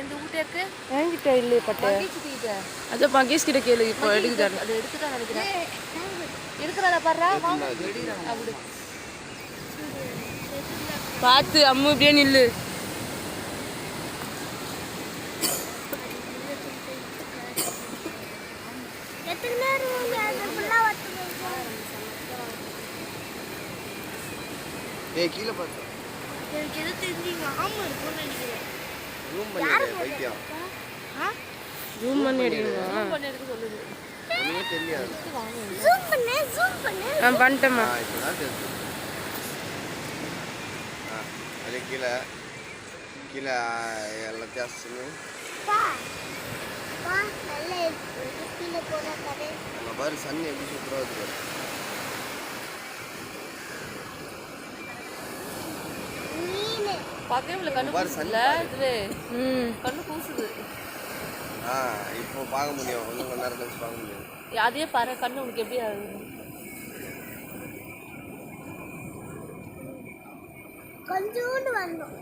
எந்த ஊட்டே இருக்கு என்கிட்ட இல்லையே பட்டு. அதான் மகேஷ் கிட்ட கேளு. இப்போ எடுத்துட்டாரு. அது எடுத்துட்டான்னு நினைக்கிறேன். எடுக்கிறாரா பாரு. அப்படி பார்த்து அம்மு இப்படியே நில்லு. கீழே பார்த்து எனக்கு எது தெரிஞ்சீங்க ஆமா இருக்கும்னு நினைக்கிறேன். ரூம் பண்ணி வைத்தியம் ஜூம் பண்ணி எடுக்கணுமா? ஒன்றுமே தெரியாது. ஜூம் பண்ணு நான் பண்ணிட்டேம்மா. இப்போதான் தெரிஞ்சு. அது கீழே கீழே எல்லாத்தையும் அசிச்சு கீழே போன கதை நம்ம பாரு சன் எப்படி சூப்பராக இருக்குது. பார்க்கவே கண்ணு கூசுதுல. இதுவே கண்ணு கூசுது. இப்போ பார்க்க முடியும். இன்னும் கொஞ்ச நேரம் கழிச்சு பார்க்க முடியும். அதே பாரு கண்ணு உனக்கு எப்படி ஆகுது? கொஞ்சோண்டு வரணும்.